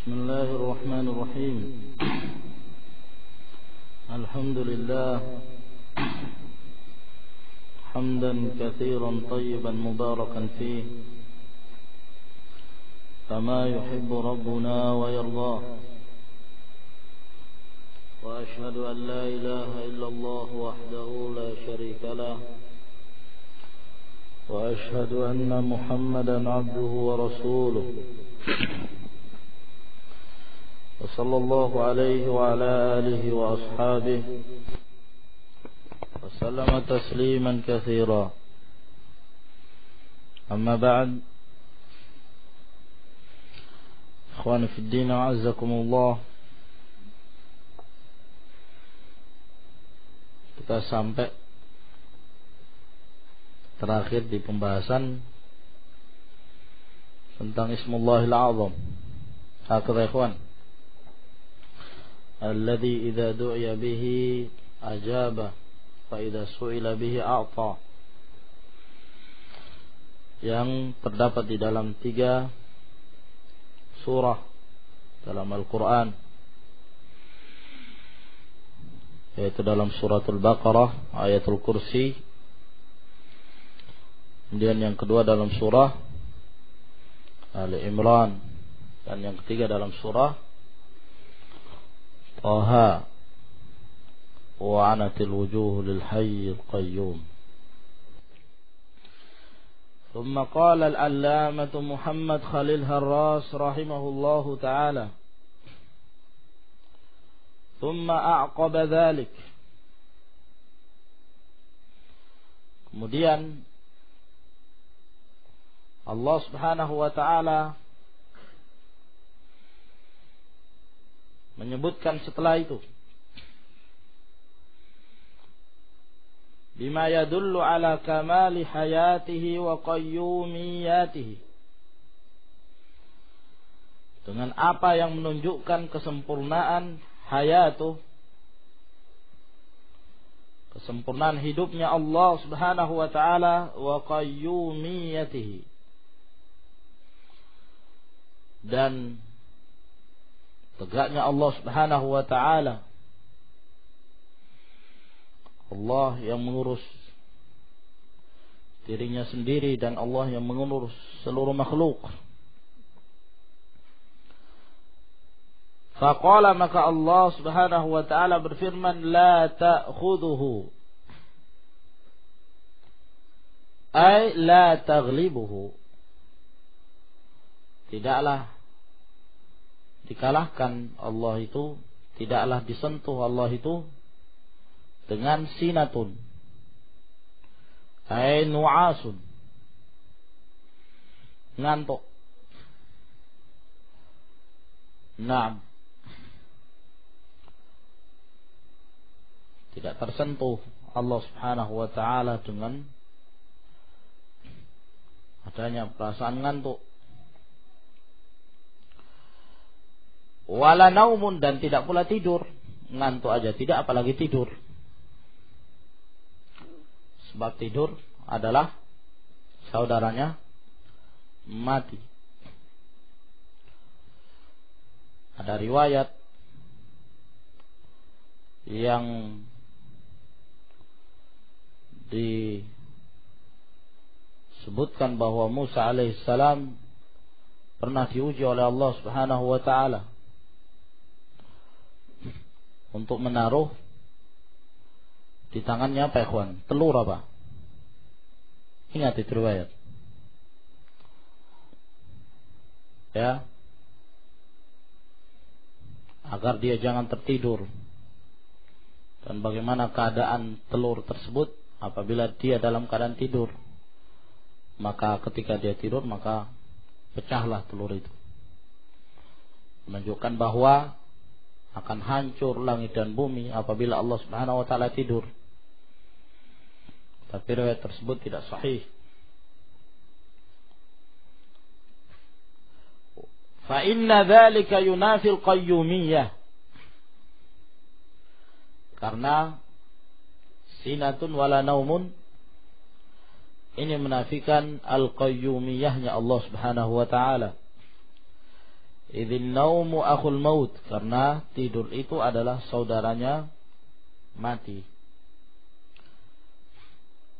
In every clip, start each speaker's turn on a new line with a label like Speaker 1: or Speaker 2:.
Speaker 1: بسم الله الرحمن الرحيم. الحمد لله حمدا كثيرا طيبا مباركا فيه كما يحب ربنا ويرضاه، وأشهد أن لا إله إلا الله وحده لا شريك له، وأشهد أن محمدا عبده ورسوله، وصلى الله عليه وعلى آله وأصحابه وسلم تسليما كثيرا. أما بعد، إخواني في الدين أعزكم الله. Kita sampai terakhir di pembahasan tentang Ismullahil A'zam. Hakadha ikhwan, alladhi idza du'iya bihi ajaba fa idza su'ila bihi a'ta, yang terdapat di dalam 3 surah dalam Al-Quran, yaitu dalam suratul Baqarah, ayatul Kursi, kemudian yang kedua dalam surah Ali Imran, dan yang ketiga dalam surah Taha, wa anatil wujuh lil hayyil qayyum. ثم قال العلامة محمد خليل هراس رحمه الله تعالى: ثم أعقب ذلك. Kemudian Allah Subhanahu wa taala menyebutkan setelah itu, bima yadullu ala kamali hayatihi wa qayyumiyatihi, dengan apa yang menunjukkan kesempurnaan hayatuh, kesempurnaan hidupnya Allah Subhanahu wa taala, wa qayyumiyatihi, dan tegaknya Allah Subhanahu wa taala. Allah yang mengurus dirinya sendiri dan Allah yang mengurus seluruh makhluk. Faqala, maka Allah Subhanahu wa taala berfirman, la ta'khudhuhu, ay la taghlibuhu, tidaklah dikalahkan Allah itu, tidaklah disentuh Allah itu dengan sinatun, ay nu'asun, ngantuk. Naam, tidak tersentuh Allah Subhanahu wa taala dengan adanya perasaan ngantuk. Wala naumun, dan tidak pula tidur. Ngantuk aja tidak, apalagi tidur. Sebab tidur adalah saudaranya mati. Ada riwayat yang disebutkan bahwa Musa alaihissalam pernah diuji oleh Allah Subhanahu wa taala untuk menaruh di tangannya apa ikhwan? Telur apa? Ingat itu riwayat. Ya. Agar dia jangan tertidur. Dan bagaimana keadaan telur tersebut apabila dia dalam keadaan tidur? Maka ketika dia tidur, maka pecahlah telur itu. Menunjukkan bahwa akan hancur langit dan bumi apabila Allah Subhanahu wa taala tidur. Tapi riwayat tersebut tidak sahih. Fa inna dzalika yunafil qayyumiyah, karena sinatun wala naumun ini menafikan al-qayyumiyahnya Allah Subhanahu wa taala, Idzin naumu akhul maut, karena tidur itu adalah saudaranya mati.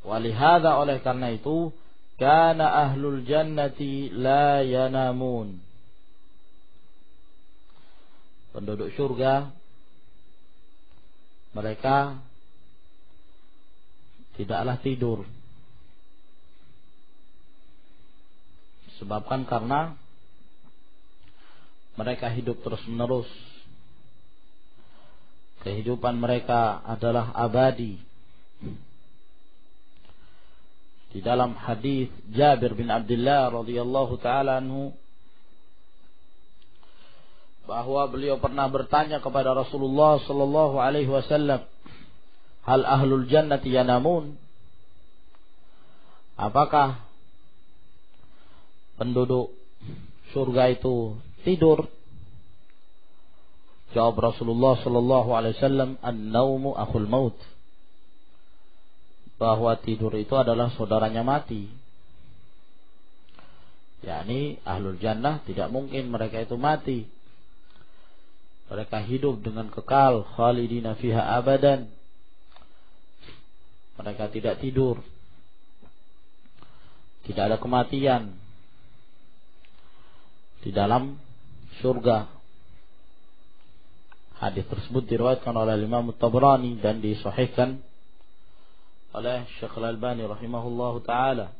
Speaker 1: Walihada, oleh karena itu, kana ahlul jannati la yanamun. Penduduk surga mereka tidaklah tidur. Sebabkan karena mereka hidup terus-menerus. Kehidupan mereka adalah abadi. Di dalam hadis Jabir bin Abdullah radhiyallahu taala anhu, bahwa beliau pernah bertanya kepada Rasulullah sallallahu alaihi wasallam, "Hal ahlul jannati yanamun?" Apakah penduduk surga itu tidur? Jawab Rasulullah sallallahu alaihi wasallam, "An-naumu akhul maut." Bahwa tidur itu adalah saudaranya mati. yakni ahlul jannah tidak mungkin mereka itu mati. Mereka hidup dengan kekal, khalidina fiha abadan. Mereka tidak tidur. Tidak ada kematian di dalam surga. Hadis tersebut diriwayatkan oleh Imam Tabrani dan disahihkan oleh Syekh Al-Albani rahimahullahu taala.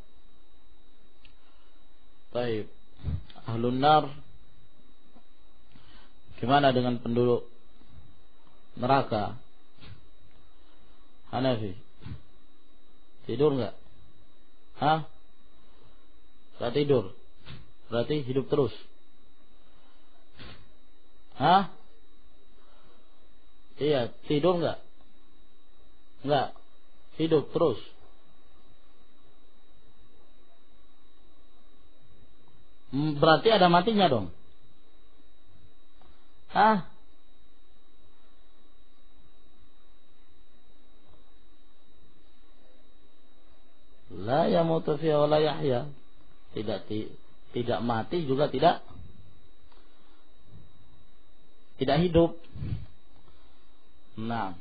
Speaker 1: Baik, ahlun nar, gimana dengan penduduk neraka? Hanafi, tidur enggak? Hah? Enggak tidur. Berarti hidup terus. Hah? Iya, tidur enggak? Enggak. Hidup terus. Berarti ada matinya dong. Hah? La yamutu fiha wa la yahya. Tidak mati juga tidak hidup. Nah.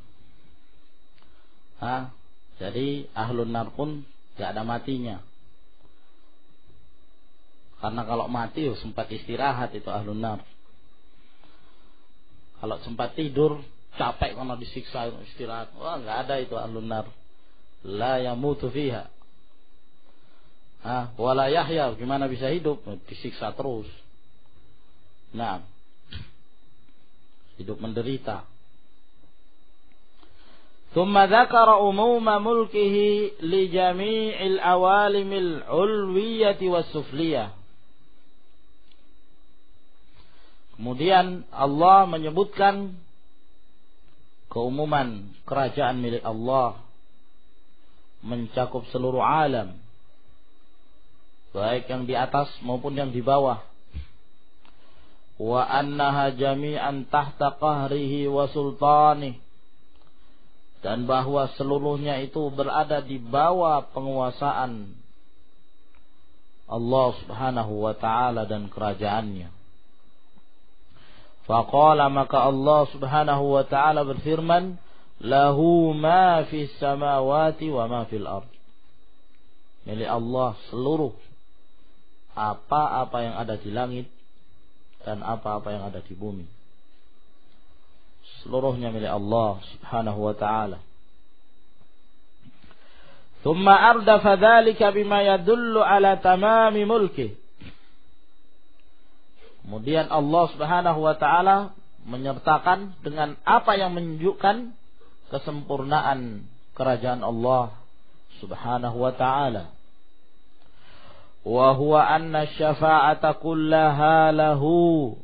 Speaker 1: Jadi ahlun nar pun tidak ada matinya. Karena kalau mati sempat istirahat itu ahlun nar. Kalau sempat tidur capek karena disiksa istirahat, wah nggak ada itu ahlun nar. La yamutu fiha. Wala yahya, gimana bisa hidup? Disiksa terus. Nah, hidup menderita. ثم ذكر عموم ملكه لجميع العوالم العلوية والسفلية. Kemudian Allah menyebutkan keumuman kerajaan milik Allah mencakup seluruh alam, baik yang di atas maupun yang di bawah. Wa annaha jami'an tahta qahrihi wa sultanih, dan bahwa seluruhnya itu berada di bawah penguasaan Allah Subhanahu wa ta'ala dan kerajaannya. Faqala, maka Allah Subhanahu wa ta'ala berfirman, lahu ma fis samawati wa ma fil ard. Milik Allah seluruh apa-apa yang ada di langit dan apa-apa yang ada di bumi. Seluruhnya milik Allah Subhanahu wa ta'ala. Thumma ardafa dhalika bima yadullu ala tamami mulkih. Kemudian Allah Subhanahu wa ta'ala menyertakan dengan apa yang menunjukkan kesempurnaan kerajaan Allah Subhanahu wa ta'ala. Wa huwa anna syafa'ata kullaha lahu,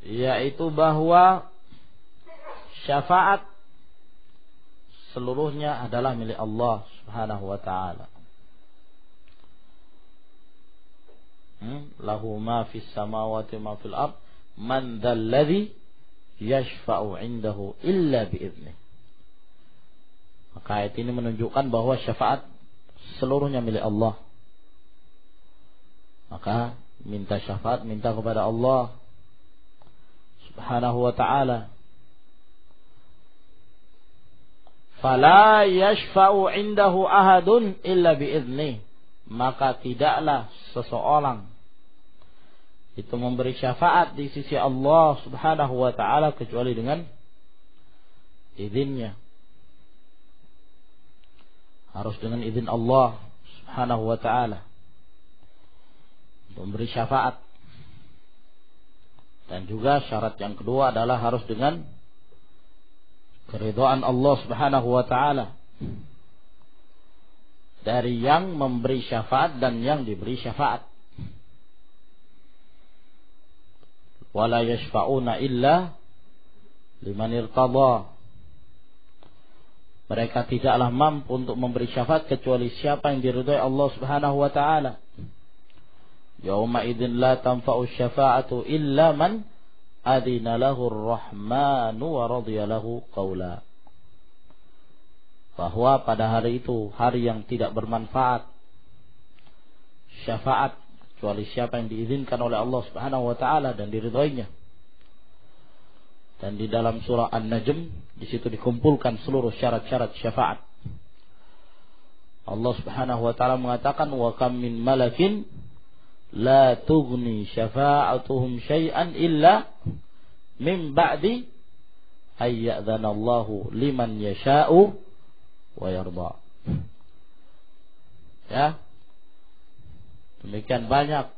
Speaker 1: yaitu bahwa syafaat seluruhnya adalah milik Allah Subhanahu wa ta'ala. Lahu ma fis samawati ma fil ard, man dzal ladzi yashfa'u 'indahu illa bi idzni. Maka ayat ini menunjukkan bahwa syafaat seluruhnya milik Allah. Maka minta syafaat, minta kepada Allah Subhanahu wa ta'ala. Fala yashfa'u indahu ahadun illa bi'idnih. Maka tidaklah seseorang itu memberi syafaat di sisi Allah Subhanahu wa ta'ala kecuali dengan izinnya. Harus dengan izin Allah Subhanahu wa ta'ala memberi syafaat. Dan juga syarat yang kedua adalah harus dengan keridhaan Allah Subhanahu wa ta'ala dari yang memberi syafaat dan yang diberi syafaat. Wala yashfa'una illa liman irtadha. Mereka tidaklah mampu untuk memberi syafaat kecuali siapa yang diridhai Allah Subhanahu wa ta'ala. Yauma idzin la tanfa'u syafa'atu illa man adina lahu ar-rahmanu wa radiya lahu qawla. Bahwa pada hari itu hari yang tidak bermanfaat syafaat kecuali siapa yang diizinkan oleh Allah Subhanahu wa ta'ala dan diridhoinya. Dan di dalam surah An-Najm di situ dikumpulkan seluruh syarat-syarat syafaat. Allah Subhanahu wa ta'ala mengatakan wa kam min malakin la tughni syafa'atuhum syai'an illa min ba'di ay ya'dzana Allahu liman yasha'u wa yarda. Ya. Demikian banyak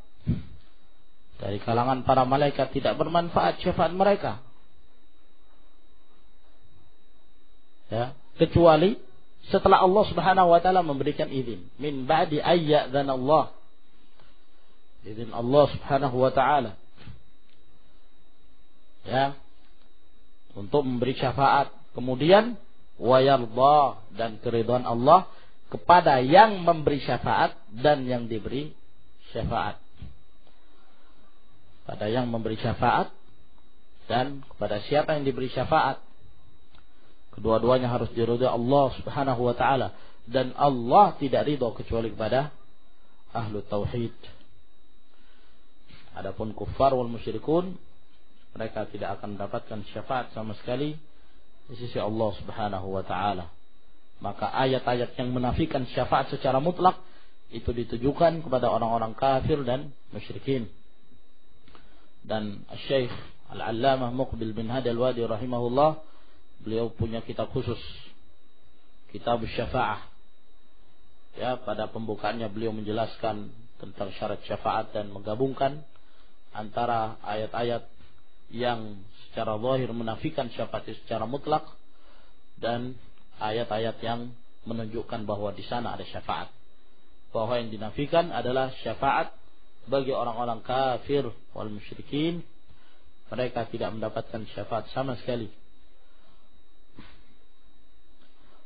Speaker 1: dari kalangan para malaikat tidak bermanfaat syafaat mereka. Ya, kecuali setelah Allah Subhanahu wa ta'ala memberikan izin. Min ba'di ay ya'dzana Allah. Izin Allah Subhanahu wa ta'ala. Ya. Untuk memberi syafaat. Kemudian wa yarda, dan keridhaan Allah kepada yang memberi syafaat dan yang diberi syafaat. Pada yang memberi syafaat dan kepada siapa yang diberi syafaat. Kedua-duanya harus diridhai Allah Subhanahu wa ta'ala. Dan Allah tidak ridha kecuali kepada ahlu tauhid. Adapun kuffar wal musyrikun, mereka tidak akan mendapatkan syafaat sama sekali di sisi Allah Subhanahu wa ta'ala. Maka ayat-ayat yang menafikan syafaat secara mutlak itu ditujukan kepada orang-orang kafir dan musyrikin. Dan Syekh Al-Allamah Muqbil bin Hadi Al-Wadi rahimahullah, beliau punya kitab khusus, Kitab Syafa'ah. Ya, pada pembukaannya beliau menjelaskan tentang syarat syafaat dan menggabungkan antara ayat-ayat yang secara zahir menafikan syafaat secara mutlak dan ayat-ayat yang menunjukkan bahwa di sana ada syafaat. Bahwa yang dinafikan adalah syafaat bagi orang-orang kafir wal musyrikin. Mereka tidak mendapatkan syafaat sama sekali.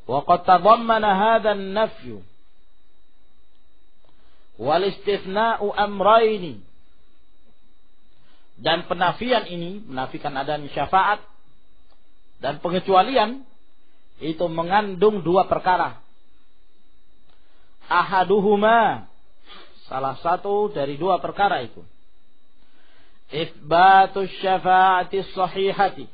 Speaker 1: Wa qad tadammana hadha an-nafy wal istithna'u amrayni. Dan penafian ini menafikan adanya syafaat dan pengecualian itu mengandung dua perkara. Ahaduhuma, salah satu dari dua perkara itu, itsbatus syafa'ati sahihati,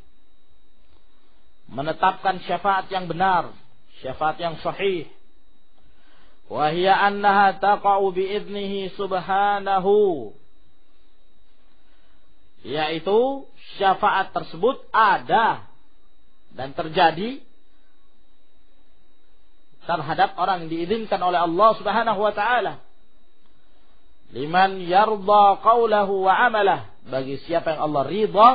Speaker 1: menetapkan syafaat yang benar, syafaat yang sahih. Wa hiya annaha taqa'u bi idnihi subhanahu, yaitu syafaat tersebut ada dan terjadi terhadap orang yang diizinkan oleh Allah Subhanahu wa ta'ala. Liman yarda qawlahu wa amalah, bagi siapa yang Allah ridha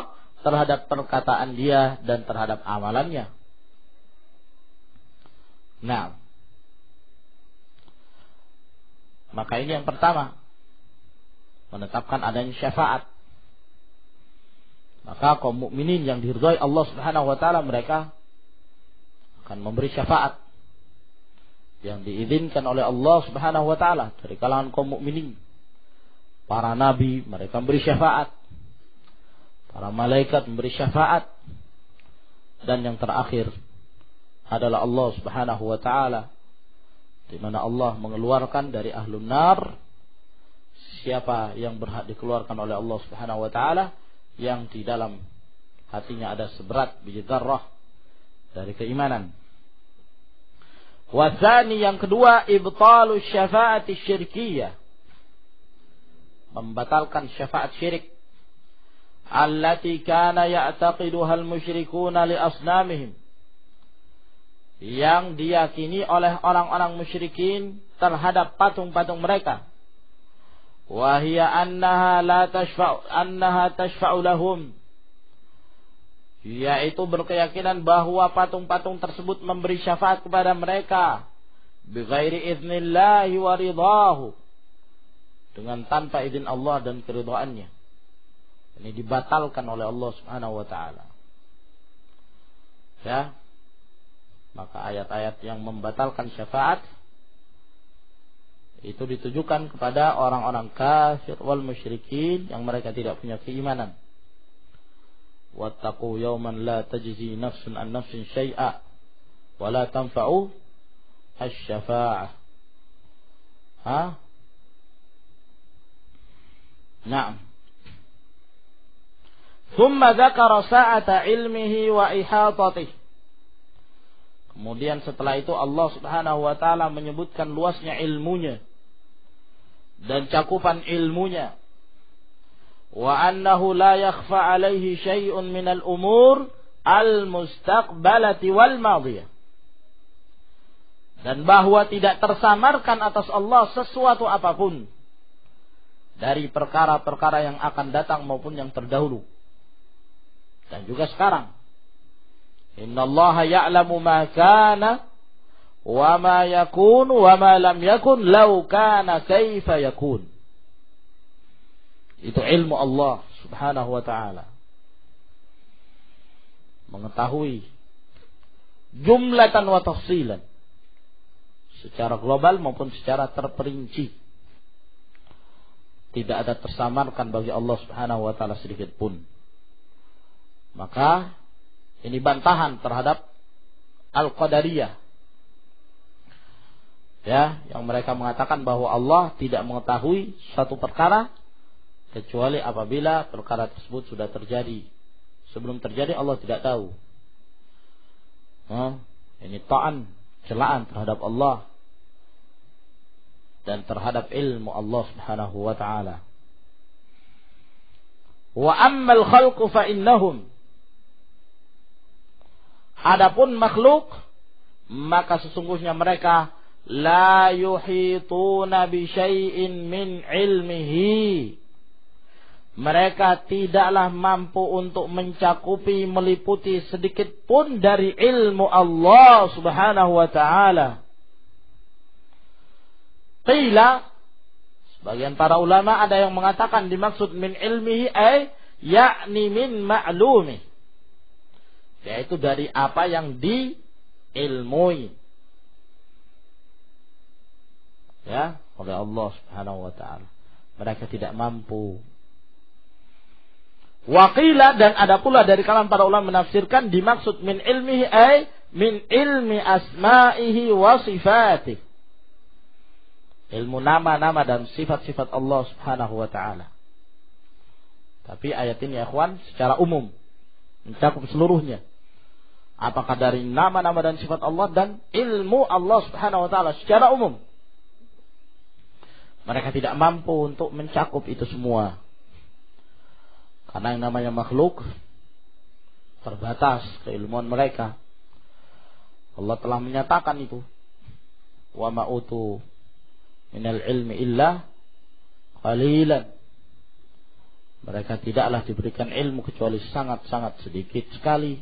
Speaker 1: terhadap perkataan dia dan terhadap amalannya. Nah, maka ini yang pertama, menetapkan adanya syafaat. Maka kaum mukminin yang diridhai Allah Subhanahu wa ta'ala, mereka akan memberi syafaat yang diizinkan oleh Allah Subhanahu wa ta'ala dari kalangan kaum mukminin. Para nabi mereka memberi syafaat, para malaikat memberi syafaat, dan yang terakhir adalah Allah Subhanahu wa ta'ala, di mana Allah mengeluarkan dari ahlun nar siapa yang berhak dikeluarkan oleh Allah Subhanahu wa taala yang di dalam hatinya ada seberat biji dzarrah dari keimanan. Wasani, yang kedua, ibtalu syafaati syirkiyah, membatalkan syafaat syirik, allati kana ya'taqiduha al-musyrikuna li asnamihim, yang diyakini oleh orang-orang musyrikin terhadap patung-patung mereka. Wa hiya annaha tashfa'u lahum, yaitu berkeyakinan bahwa patung-patung tersebut memberi syafaat kepada mereka bighairi idznillah wa ridahu, dengan tanpa izin Allah dan keridhaannya. Ini dibatalkan oleh Allah Subhanahu wa taala. Ya. Maka ayat-ayat yang membatalkan syafaat itu ditujukan kepada orang-orang kafir wal musyrikin yang mereka tidak punya keimanan. Wattaqu yawman la tajzi nafsun an nafsin syai'a wa la tanfa'u asy-syafa'ah. Naam. Thumma dzakara sa'ata ilmihi wa ihatatihi. Kemudian setelah itu Allah Subhanahu wa taala menyebutkan luasnya ilmunya dan cakupan ilmunya. Wa annahu la yakhfa alaihi syai'un minal umur al-mustaqbalati wal madiyah. Dan bahwa tidak tersamarkan atas Allah sesuatu apapun dari perkara-perkara yang akan datang maupun yang terdahulu. Dan juga sekarang. Innallaha ya'lamu ma kana wa ma yakun wa ma lam yakun law kana kaifa yakun. Itu ilmu Allah Subhanahu wa ta'ala. Mengetahui jumlatan wa tafsilan, secara global maupun secara terperinci. Tidak ada tersamarkan bagi Allah Subhanahu wa ta'ala sedikit pun. Maka ini bantahan terhadap Al-Qadariyah, ya, yang mereka mengatakan bahwa Allah tidak mengetahui suatu perkara kecuali apabila perkara tersebut sudah terjadi. Sebelum terjadi Allah tidak tahu. Ini ta'an, celaan terhadap Allah dan terhadap ilmu Allah Subhanahu wa ta'ala. Wa ammal khalqu fa innahum, adapun makhluk, maka sesungguhnya mereka la yuhituna bi syai'in min ilmihi, mereka tidaklah mampu untuk mencakupi, meliputi sedikit pun dari ilmu Allah Subhanahu wa ta'ala. Qila, sebagian para ulama ada yang mengatakan dimaksud min ilmihi ay yakni min ma'lumi, yaitu dari apa yang diilmui, ya, oleh Allah Subhanahu wa ta'ala. Mereka tidak mampu. Waqila, dan ada pula dari kalangan para ulama menafsirkan dimaksud min ilmihi ay min ilmi asma'ihi wa sifatih, ilmu nama-nama dan sifat-sifat Allah Subhanahu wa ta'ala. Tapi ayat ini ya ikhwan secara umum mencakup seluruhnya, apakah dari nama-nama dan sifat Allah dan ilmu Allah Subhanahu wa ta'ala secara umum. Mereka tidak mampu untuk mencakup itu semua, karena yang namanya makhluk terbatas keilmuan mereka. Allah telah menyatakan itu. Wa ma'utu minal ilmi illa qalilan. Mereka tidaklah diberikan ilmu kecuali sangat-sangat sedikit sekali.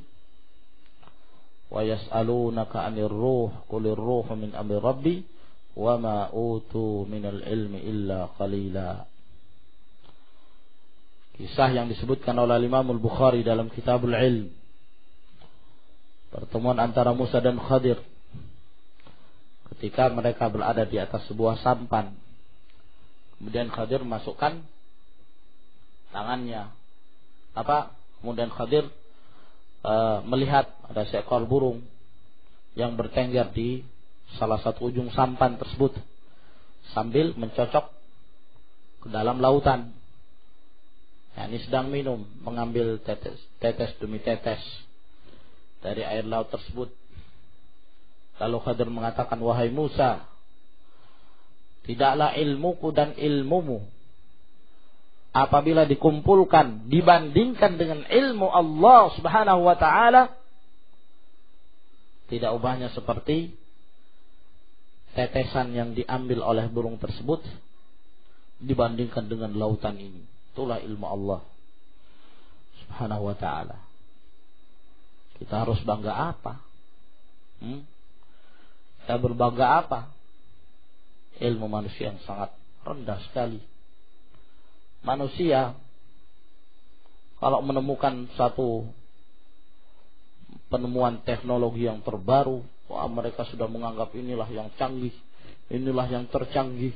Speaker 1: Wa yas'alunaka 'anir ruh qulir ruhu min amri rabbi wa ma utu minal ilmi illa qalila. Kisah yang disebutkan oleh Imam Al-Bukhari dalam Kitabul Ilm, pertemuan antara Musa dan Khadir ketika mereka berada di atas sebuah sampan. Kemudian Khadir masukkan tangannya, kemudian Khadir melihat ada seekor burung yang bertengger di salah satu ujung sampan tersebut sambil mencocok ke dalam lautan. Ini sedang minum, mengambil tetes demi tetes dari air laut tersebut. Lalu Khadir mengatakan, wahai Musa, tidaklah ilmuku dan ilmumu apabila dikumpulkan, dibandingkan dengan ilmu Allah subhanahu wa ta'ala, tidak ubahnya seperti tetesan yang diambil oleh burung tersebut dibandingkan dengan lautan ini. Itulah ilmu Allah subhanahu wa ta'ala. Kita harus bangga apa? Kita berbangga apa? Ilmu manusia yang sangat rendah sekali. Manusia kalau menemukan satu penemuan teknologi yang terbaru, wah, mereka sudah menganggap inilah yang canggih, inilah yang tercanggih.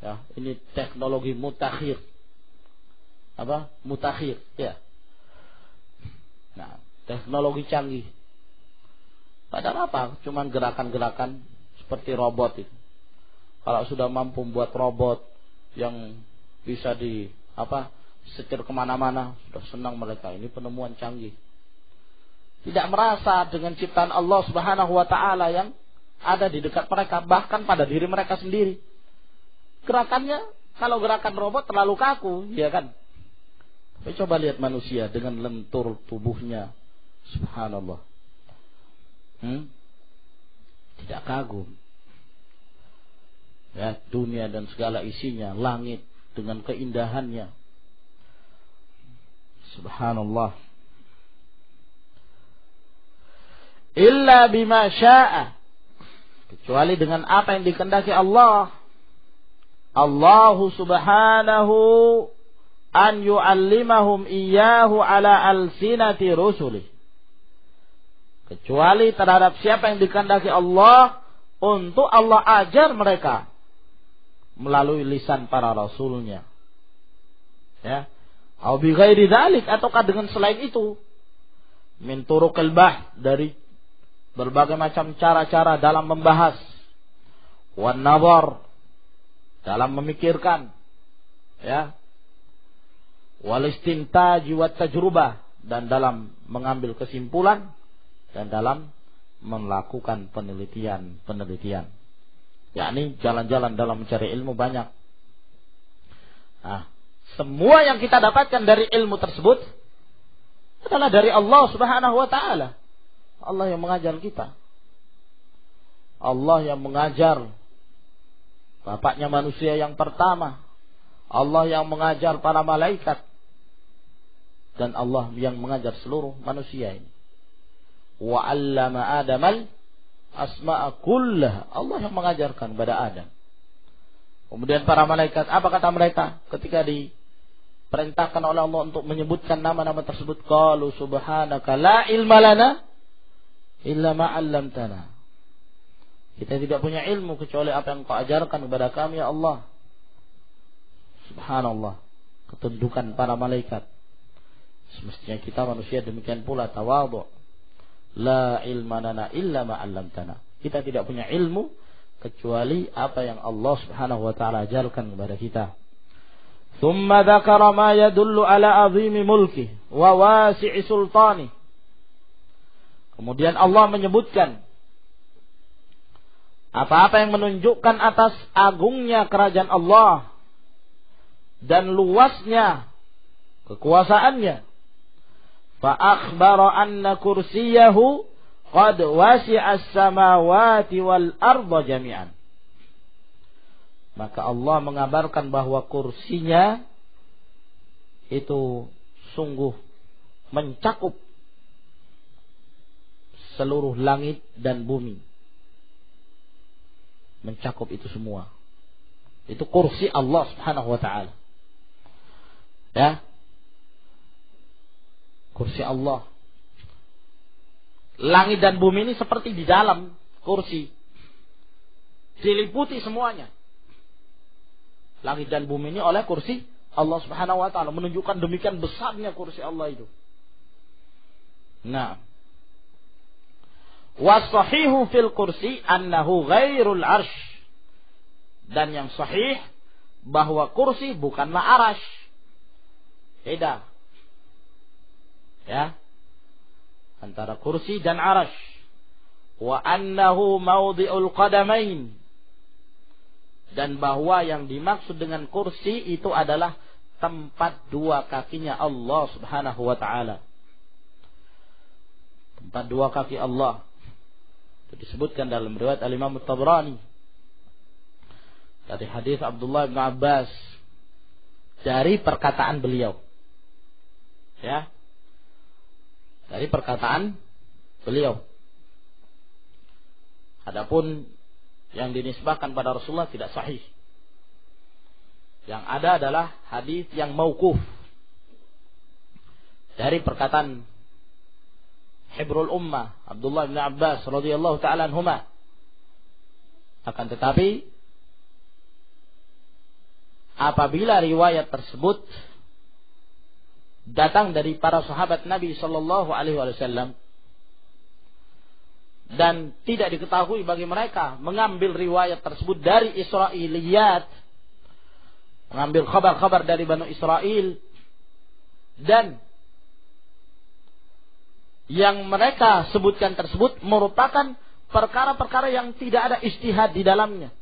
Speaker 1: Ya, ini teknologi mutakhir. Apa? Mutakhir, ya. Nah, teknologi canggih. Padahal apa? Cuman gerakan-gerakan seperti robot itu. Kalau sudah mampu membuat robot yang bisa setir kemana-mana, sudah senang mereka. Ini penemuan canggih. Tidak merasa dengan ciptaan Allah subhanahu wa ta'ala yang ada di dekat mereka, bahkan pada diri mereka sendiri. Gerakannya, kalau gerakan robot terlalu kaku, ya kan? Tapi coba lihat manusia dengan lentur tubuhnya, subhanallah. Tidak kagum. Ya, dunia dan segala isinya, langit dengan keindahannya, subhanallah. Illa bima syaa, kecuali dengan apa yang dikehendaki Allah. Allahu subhanahu an yu'allimahum iyyahu ala alsinati rusulih. Kecuali terhadap siapa yang dikehendaki Allah untuk Allah ajar mereka melalui lisan para rasulnya. Ya. Au bi ghairi dzalik, ataukah dengan selain itu. Min turuqil bahth, dari berbagai macam cara-cara dalam membahas. Wan nazar, dalam memikirkan. Ya. Wal istintaj wat tajrubah, dan dalam mengambil kesimpulan dan dalam melakukan penelitian. Yakni jalan-jalan dalam mencari ilmu banyak. Nah, semua yang kita dapatkan dari ilmu tersebut adalah dari Allah subhanahu wa ta'ala. Allah yang mengajar kita. Allah yang mengajar bapaknya manusia yang pertama. Allah yang mengajar para malaikat. Dan Allah yang mengajar seluruh manusia ini. Wa 'allama Adamal asma'a kullah. Allah yang mengajarkan kepada Adam. Kemudian para malaikat, apa kata mereka ketika diperintahkan oleh Allah untuk menyebutkan nama-nama tersebut? Qalu subhanaka la ilma lana illa ma 'allamtana. Kita tidak punya ilmu kecuali apa yang Kau ajarkan kepada kami, ya Allah. Subhanallah, ketundukan para malaikat. Semestinya kita manusia demikian pula, tawadhu. La ilma lana illa ma 'allamtana. Kita tidak punya ilmu kecuali apa yang Allah Subhanahu wa taala ajarkan kepada kita. Tsumma dzakara ma yadullu ala 'azimi mulki wa wasi'i sultani. Kemudian Allah menyebutkan apa-apa yang menunjukkan atas agungnya kerajaan Allah dan luasnya kekuasaannya. Fa akhbara anna kursiyahu qad wasi'a as-samawati wal arda jami'an. Maka Allah mengabarkan bahwa kursinya itu sungguh mencakup seluruh langit dan bumi. Mencakup itu semua. Itu kursi Allah Subhanahu wa ta'ala. Ya. Kursi Allah. Langit dan bumi ini seperti di dalam kursi. Diliputi semuanya. Langit dan bumi ini oleh kursi Allah Subhanahu wa ta'ala. Menunjukkan demikian besarnya kursi Allah itu. Nah. Wasahihu fil kursi annahu ghairul arsh. Dan yang sahih bahwa kursi bukanlah arash. Beda. Ya. Antara kursi dan arash. Wa annahu mawdi'ul qadamain. Dan bahwa yang dimaksud dengan kursi itu adalah tempat dua kakinya Allah Subhanahu wa ta'ala. Tempat dua kaki Allah. Itu disebutkan dalam riwayat Al-Imam At-Tabrani dari hadis Abdullah bin Abbas dari perkataan beliau. Ya. Dari perkataan beliau. Adapun yang dinisbahkan pada Rasulullah tidak sahih. Yang ada adalah hadis yang mauquf dari perkataan Hibrul Ummah Abdullah bin Abbas radhiyallahu taala anhuma. Akan tetapi apabila riwayat tersebut datang dari para sahabat Nabi sallallahu alaihi wasallam dan tidak diketahui bagi mereka mengambil riwayat tersebut dari Israiliyat, mengambil kabar-kabar dari Bani Israel, dan yang mereka sebutkan tersebut merupakan perkara-perkara yang tidak ada ijtihad di dalamnya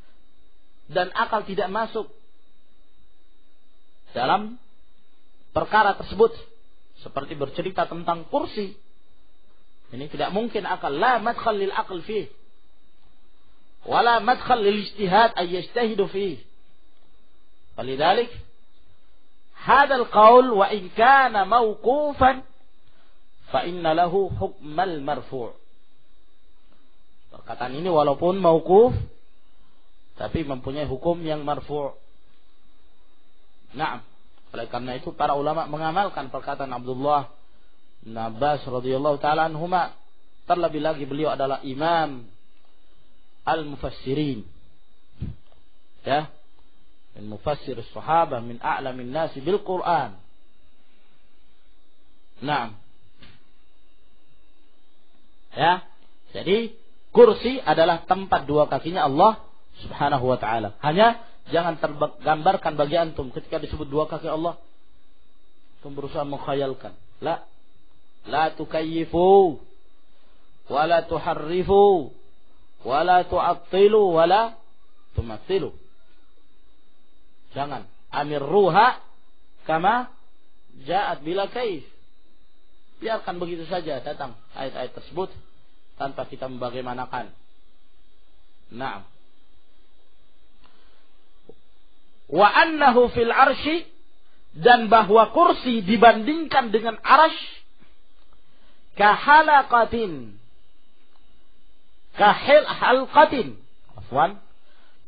Speaker 1: dan akal tidak masuk dalam perkara tersebut, seperti bercerita tentang kursi. Ini tidak mungkin akal. La madkhal lil aql fih, wala madkhal lil ijtihad ay yajtahidu fih. Falidhalik hadzal qaul wa in kana mawqufan fa inna lahu hukmal marfu'. Perkataan ini walaupun mauquf tapi mempunyai hukum yang marfu'. Naam. Oleh karena itu para ulama mengamalkan perkataan Abdullah bin Abbas radhiyallahu taala anhuma. Terlebih lagi beliau adalah imam al-mufassirin. Ya. Min mufassir as-sahabah min a'lamin nasi bil Qur'an. Naam. Ya. Jadi kursi adalah tempat dua kakinya Allah Subhanahu wa taala. Hanya jangan tergambarkan bagi antum ketika disebut dua kaki Allah antum berusaha menghayalkan. La tukayyifu wa la tuharrifu wa la tu'attilu wa la tumathilu. Jangan. Amirruha kama ja'at bila kaif. Biarkan begitu saja datang ayat-ayat tersebut tanpa kita membagaimanakan. Naam. Wa annahu fil arsy, dan bahwa kursi dibandingkan dengan arasy kahalaqatin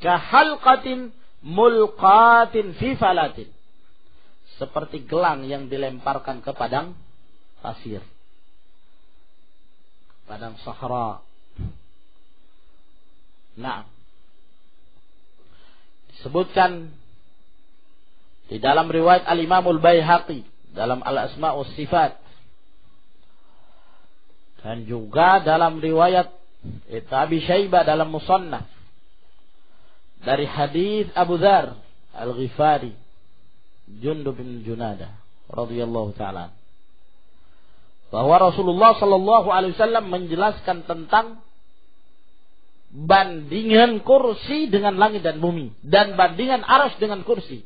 Speaker 1: kahalqatin mulqatin fi falatin, seperti gelang yang dilemparkan ke padang pasir, padang sahara. Nah, disebutkan di dalam riwayat Al-Imamul Baihaqi dalam Al-Asma' was Sifat, dan juga dalam riwayat Abi Syaibah dalam Musannaf dari hadis Abu Dzar Al-Ghifari Jundub bin Junadah radhiyallahu taala, bahwa Rasulullah sallallahu alaihi wasallam menjelaskan tentang bandingan kursi dengan langit dan bumi dan bandingan arsy dengan kursi.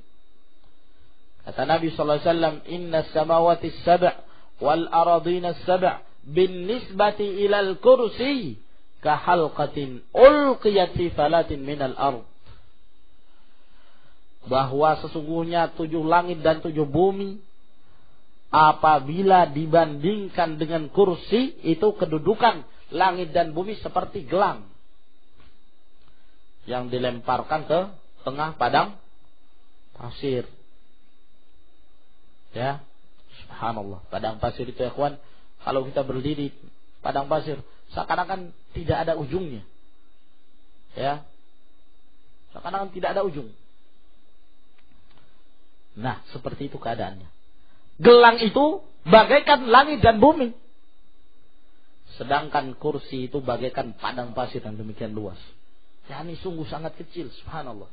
Speaker 1: Kata Nabi sallallahu alaihi wasallam, "Inna samawati as-sab' wal aradina as-sab' bin nisbati ilal kursi ka halqatin ulqiyat fi falatin minal ard." Bahwa sesungguhnya 7 langit dan 7 bumi apabila dibandingkan dengan kursi, itu kedudukan langit dan bumi seperti gelang yang dilemparkan ke tengah padang pasir. Ya, subhanallah. Padang pasir itu ya kawan, kalau kita berdiri padang pasir seakan-akan tidak ada ujungnya. Ya, seakan-akan tidak ada ujung. Nah, seperti itu keadaannya. Gelang itu bagaikan langit dan bumi, sedangkan kursi itu bagaikan padang pasir yang demikian luas. Ya, ini sungguh sangat kecil, subhanallah.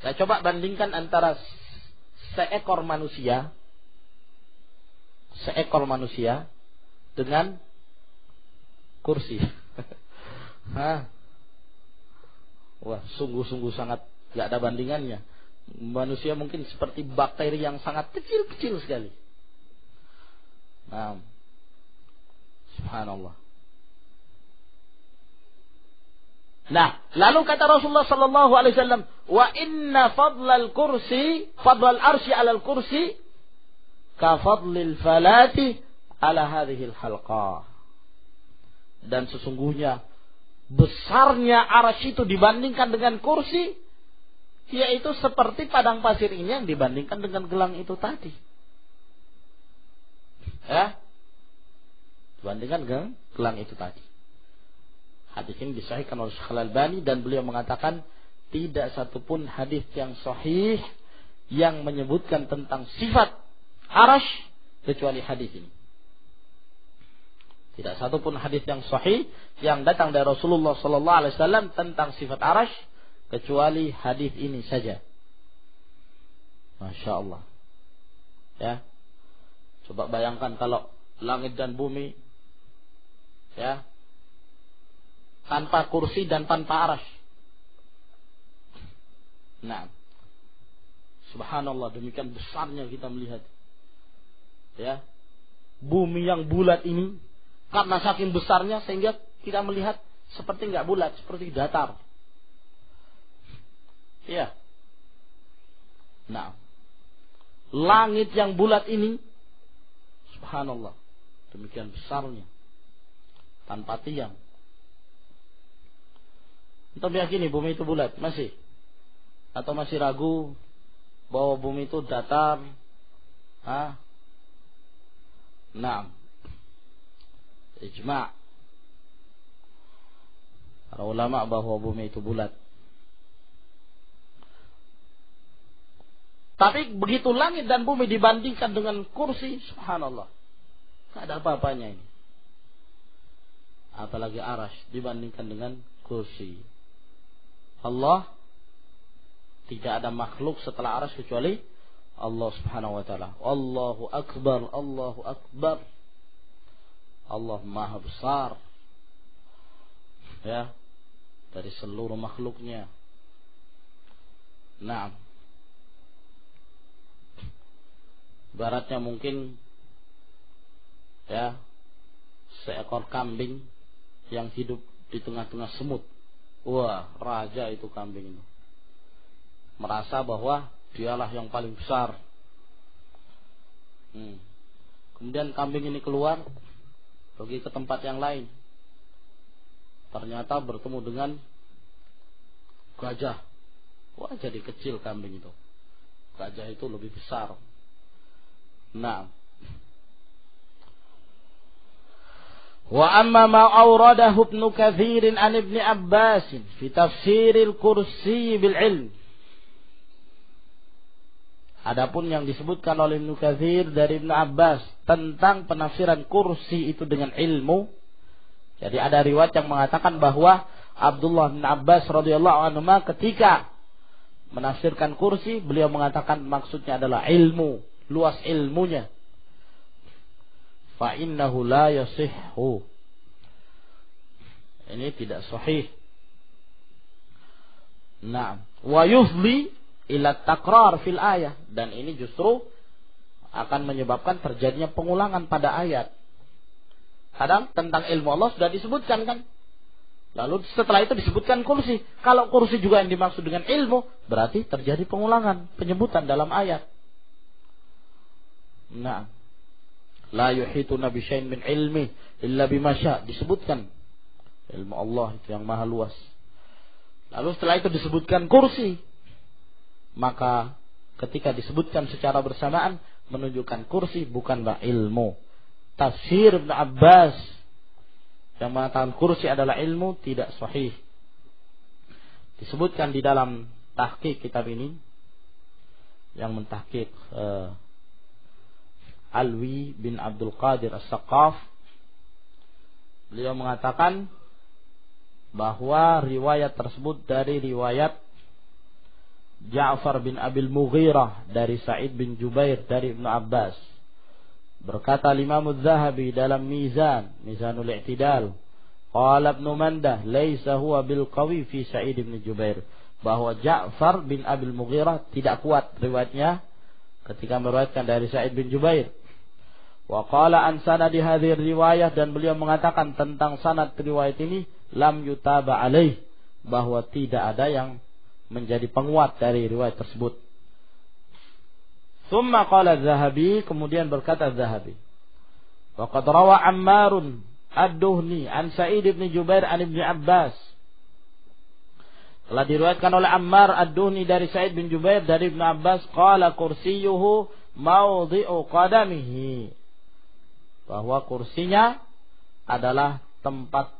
Speaker 1: Saya coba bandingkan antara seekor manusia dengan kursi. Wah, sungguh-sungguh sangat gak ada bandingannya. Manusia mungkin seperti bakteri yang sangat kecil-kecil sekali. Nah, subhanallah. Nah, lalu kata Rasulullah sallallahu alaihi wasallam, "Wa inna fadlal arsy 'alal kursi ka fadlil falati 'ala hadhil halqah." Dan sesungguhnya besarnya arsy itu dibandingkan dengan kursi, yaitu seperti padang pasir ini yang dibandingkan dengan gelang itu tadi. Ya, dibandingkan dengan gelang itu tadi. Hadis ini disahihkan oleh Syekh Al-Albani dan beliau mengatakan tidak satupun hadis yang sahih yang menyebutkan tentang sifat arsy kecuali hadis ini. Tidak satupun hadis yang sahih yang datang dari Rasulullah sallallahu alaihi wasallam tentang sifat arsy kecuali hadis ini saja. Masya Allah. Ya. Coba bayangkan kalau langit dan bumi, ya, tanpa kursi dan tanpa arsy. Nah, subhanallah, demikian besarnya kita melihat, ya, bumi yang bulat ini karena saking besarnya sehingga kita melihat seperti nggak bulat, seperti datar. Ya. Nah, langit yang bulat ini, subhanallah, demikian besarnya, tanpa tiang. Untuk meyakini bumi itu bulat masih? Atau masih ragu bahwa bumi itu datar? Nah, ijma' para ulama bahwa bumi itu bulat. Tapi begitu langit dan bumi dibandingkan dengan kursi, subhanallah, tidak ada apa-apanya ini. Apalagi arsy dibandingkan dengan kursi. Allah, tidak ada makhluk setelah arsy kecuali Allah subhanahu wa ta'ala. Allahu akbar, Allahu akbar. Allah maha besar, ya, dari seluruh makhluknya. Nah, ibaratnya mungkin, ya, seekor kambing yang hidup di tengah-tengah semut. Wah, raja itu kambing itu. Merasa bahwa dialah yang paling besar. Kemudian kambing ini keluar, pergi ke tempat yang lain. Ternyata bertemu dengan gajah. Wah, jadi kecil kambing itu. Gajah itu lebih besar. Nah, wa amma ma awradahu Ibnu Katsir an Ibnu Abbas fi tafsiril kursi bil ilm. Adapun yang disebutkan oleh Ibnu Katsir dari Ibnu Abbas tentang penafsiran kursi itu dengan ilmu. Jadi ada riwayat yang mengatakan bahwa Abdullah bin Abbas radhiyallahu anhu ketika menafsirkan kursi, beliau mengatakan maksudnya adalah ilmu, luas ilmunya. Fa innahu la yasihhu. Ini tidak sahih. Nah, wa yufli ila takrar fil ayat, dan ini justru akan menyebabkan terjadinya pengulangan pada ayat. Kadang tentang ilmu Allah sudah disebutkan kan, lalu setelah itu disebutkan kursi. Kalau kursi juga yang dimaksud dengan ilmu, berarti terjadi pengulangan, penyebutan dalam ayat. Nah, la yuhituna bi syai'in min ilmi illa bima syaa, disebutkan ilmu Allah itu yang maha luas. Lalu setelah itu disebutkan kursi, maka ketika disebutkan secara bersamaan menunjukkan kursi bukanlah ilmu. Tafsir Ibnu Abbas yang mengatakan kursi adalah ilmu tidak sahih. Disebutkan di dalam tahqiq kitab ini, yang mentahqiq Alwi bin Abdul Qadir As-Saqqaf, beliau mengatakan bahwa riwayat tersebut dari riwayat Ja'far bin Abil Mughirah dari Sa'id bin Jubair dari Ibnu Abbas. Berkata Imam Az-Zahabi dalam Mizanul I'tidal, qala Ibnu Mandah laisa huwa bil qawi fi Sa'id bin Jubair, bahwa Ja'far bin Abil Mughirah tidak kuat riwayatnya ketika meriwayatkan dari Sa'id bin Jubair. Wa qala an sanadi hadhihi riwayah, dan beliau mengatakan tentang sanad riwayat ini lam yutaba alaih, bahwa tidak ada yang menjadi penguat dari riwayat tersebut. Tsumma qala Az-Zahabi, kemudian berkata Az-Zahabi, wa qad rawa Ammarun ad-Duhni an Sa'id bin Jubair an Ibnu Abbas. Telah diriwayatkan oleh Ammar ad-Duhni dari Sa'id bin Jubair dari Ibnu Abbas, qala kursiyuhu mawdhi'u qadamihi, bahwa kursinya adalah tempat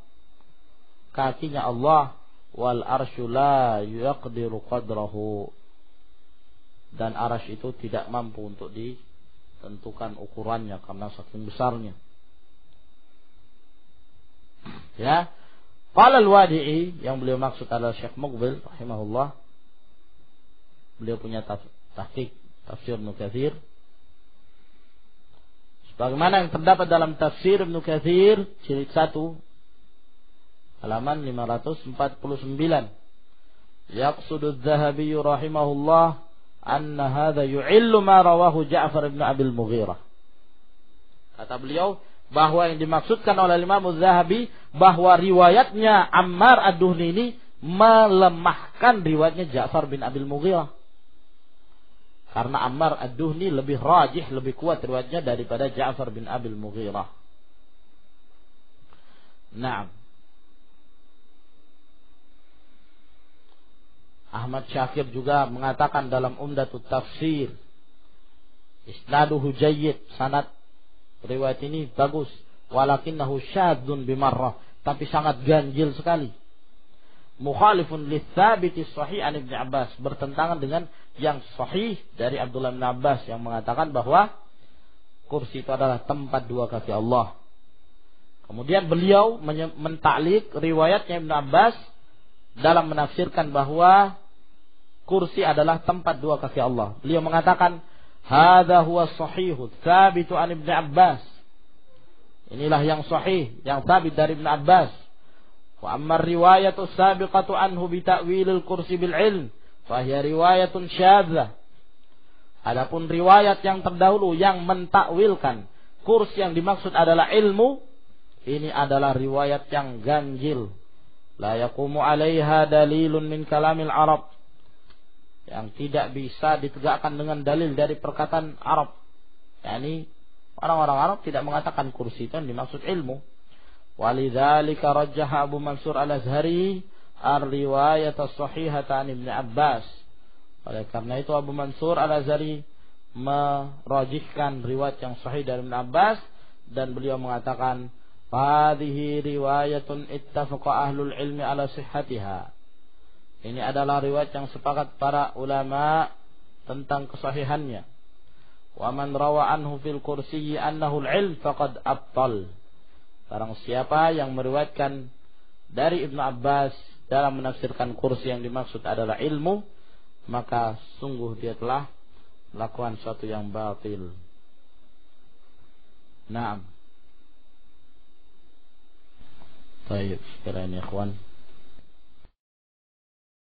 Speaker 1: kakinya Allah, wal arsyu la yaqdiru qadrahu, dan arasy itu tidak mampu untuk ditentukan ukurannya karena saking besarnya. Ya, qala al-Wadi'i, yang beliau maksud adalah Syekh Muqbil rahimahullah. Beliau punya tahqiq tafsir Ibnu Katsir, sebagaimana yang terdapat dalam tafsir Ibnu Katsir jilid 1 halaman 549. Yaqsudu Az-Zahabi rahimahullah anna hadha yu'illu ma rawahu Ja'far bin Abil Mughirah. Kata beliau bahwa yang dimaksudkan oleh Imam Az-Zahabi bahwa riwayatnya Ammar ad-Duhni ini melemahkan riwayatnya Ja'far bin Abil Mughirah. Karena Ammar ad-Duhni lebih rajih, lebih kuat riwayatnya daripada Ja'far bin Abil Mughirah. Naam. Ahmad Syakir juga mengatakan dalam Umdatut Tafsir, isnaduhu jayyid, sanad riwayat ini bagus, walakinnahu syadzun bimarrah, tapi sangat ganjil sekali. Mukhalifun litsabiti sahih an Ibnu Abbas, bertentangan dengan yang sahih dari Abdullah bin Abbas yang mengatakan bahwa kursi itu adalah tempat dua kaki Allah. Kemudian beliau mentaklik riwayatnya Ibnu Abbas dalam menafsirkan bahwa kursi adalah tempat dua kaki Allah. Beliau mengatakan, hadza huwa sahihu tsabitu an Ibnu Abbas. Inilah yang sahih, yang sabit dari Ibnu Abbas. Wa amma riwayatu sabiqatu anhu bi ta'wilil kursi bil ilm, fa hiya riwayatun syadzah. Adapun riwayat yang terdahulu yang mentakwilkan kursi yang dimaksud adalah ilmu, ini adalah riwayat yang ganjil. La yaqumu 'alaiha dalilun min kalamil Arab, yang tidak bisa ditegakkan dengan dalil dari perkataan Arab. Yani orang-orang Arab tidak mengatakan kursi itu yang dimaksud ilmu. Walidzalika rajjaha Abu Mansur Al-Azhari ar-riwayat as-sahihata an Ibnu Abbas. Oleh karena itu Abu Mansur Al-Azhari merajihkan riwayat yang sahih dari Ibnu Abbas, dan beliau mengatakan, hadhihi riwayatun ittafaqa ahlul ilmi ala sihhatiha. Ini adalah riwayat yang sepakat para ulama tentang kesahihannya. Wa man rawa anhu fil kursiyyi annahu al-ilm faqad abtal. Barang siapa yang meriwayatkan dari Ibnu Abbas dalam menafsirkan kursi yang dimaksud adalah ilmu, maka sungguh dia telah melakukan sesuatu yang batil. Naam. Baik, sekiranya ikhwan,